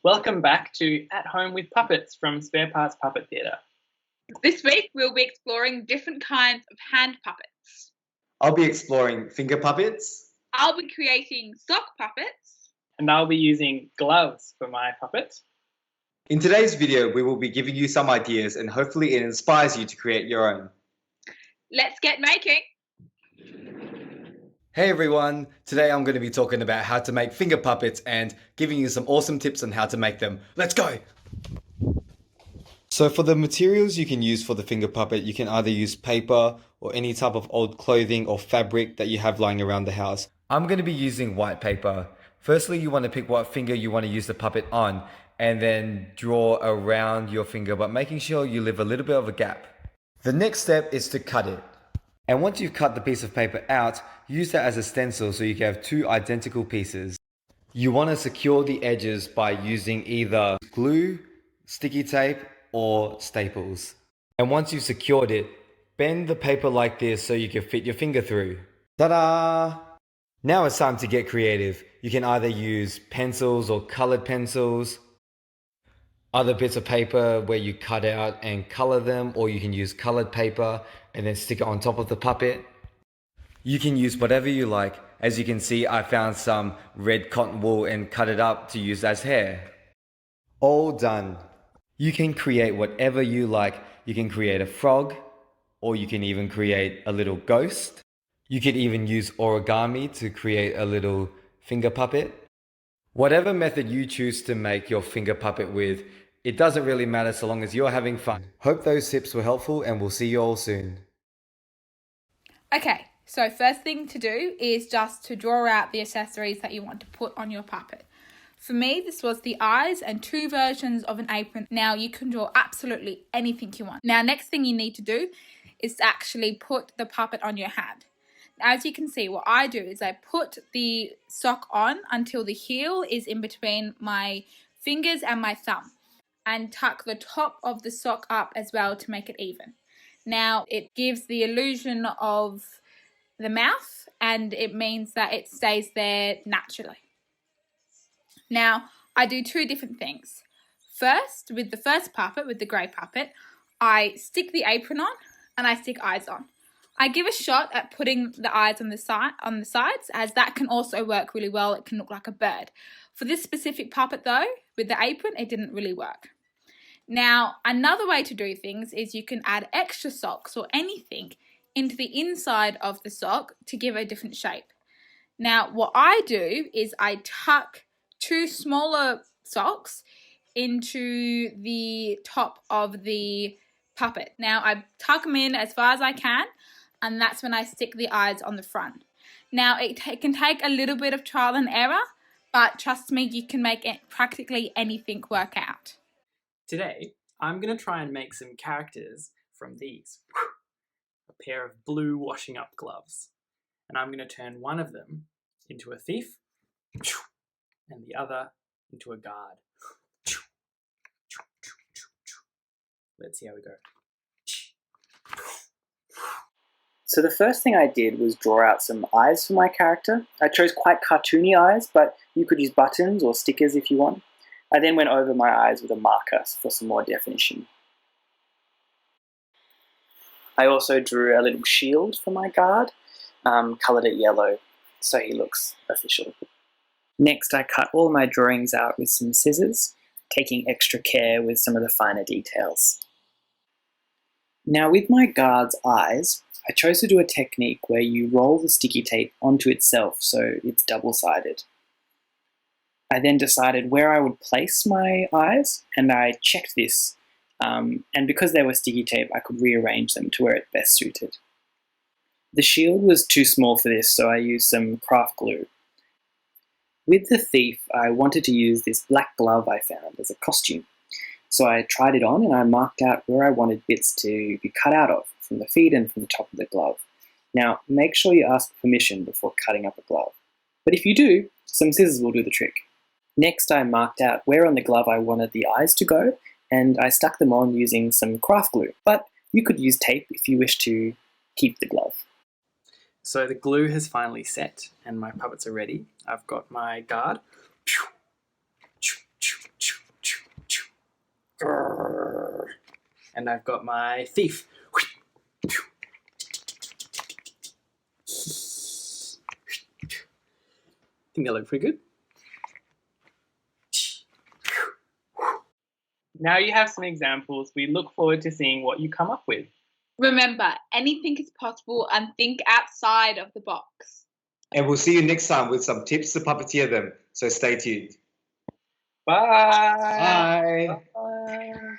Welcome back to At Home with Puppets from Spare Parts Puppet Theatre. This week we'll be exploring different kinds of hand puppets. I'll be exploring finger puppets. I'll be creating sock puppets. And I'll be using gloves for my puppet. In today's video, we will be giving you some ideas and hopefully it inspires you to create your own. Let's get making! Hey everyone, today I'm going to be talking about how to make finger puppets and giving you some awesome tips on how to make them. Let's go! So for the materials you can use for the finger puppet, you can either use paper or any type of old clothing or fabric that you have lying around the house. I'm going to be using white paper. Firstly, you want to pick what finger you want to use the puppet on and then draw around your finger, but making sure you leave a little bit of a gap. The next step is to cut it. And once you've cut the piece of paper out, use that as a stencil so you can have two identical pieces. You want to secure the edges by using either glue, sticky tape, or staples. And once you've secured it, bend the paper like this so you can fit your finger through. Ta-da! Now it's time to get creative. You can either use pencils or colored pencils, other bits of paper where you cut out and color them, or you can use colored paper and then stick it on top of the puppet. You can use whatever you like. As you can see, I found some red cotton wool and cut it up to use as hair. All done. You can create whatever you like. You can create a frog, or you can even create a little ghost. You could even use origami to create a little finger puppet. Whatever method you choose to make your finger puppet with, it doesn't really matter so long as you're having fun. Hope those tips were helpful and we'll see you all soon. Okay, so first thing to do is just to draw out the accessories that you want to put on your puppet. For me, this was the eyes and two versions of an apron. Now you can draw absolutely anything you want. Now next thing you need to do is to actually put the puppet on your hand. As you can see, what I do is I put the sock on until the heel is in between my fingers and my thumb, and tuck the top of the sock up as well to make it even. Now it gives the illusion of the mouth and it means that it stays there naturally. Now I do two different things. First, with the first puppet, with the grey puppet, I stick the apron on and I stick eyes on. I give a shot at putting the eyes on the sides, as that can also work really well. It can look like a bird. For this specific puppet though, with the apron, it didn't really work. Now, another way to do things is you can add extra socks or anything into the inside of the sock to give a different shape. Now, what I do is I tuck two smaller socks into the top of the puppet. Now, I tuck them in as far as I can, and that's when I stick the eyes on the front. Now, it can take a little bit of trial and error, but trust me, you can make practically anything work out. Today, I'm going to try and make some characters from these. A pair of blue washing up gloves. And I'm going to turn one of them into a thief and the other into a guard. Let's see how we go. So the first thing I did was draw out some eyes for my character. I chose quite cartoony eyes, but you could use buttons or stickers if you want. I then went over my eyes with a marker for some more definition. I also drew a little shield for my guard, coloured it yellow so he looks official. Next, I cut all my drawings out with some scissors, taking extra care with some of the finer details. Now with my guard's eyes, I chose to do a technique where you roll the sticky tape onto itself so it's double-sided. I then decided where I would place my eyes, and I checked this, and because they were sticky tape, I could rearrange them to where it best suited. The shield was too small for this, so I used some craft glue. With the thief, I wanted to use this black glove I found as a costume. So I tried it on and I marked out where I wanted bits to be cut out of, from the feet and from the top of the glove. Now, make sure you ask permission before cutting up a glove. But if you do, some scissors will do the trick. Next, I marked out where on the glove I wanted the eyes to go, and I stuck them on using some craft glue. But you could use tape if you wish to keep the glove. So the glue has finally set and my puppets are ready. I've got my guard. And I've got my thief. I think they look pretty good. Now you have some examples. We look forward to seeing what you come up with. Remember, anything is possible and think outside of the box. And we'll see you next time with some tips to puppeteer them. So stay tuned. Bye. Bye. Bye.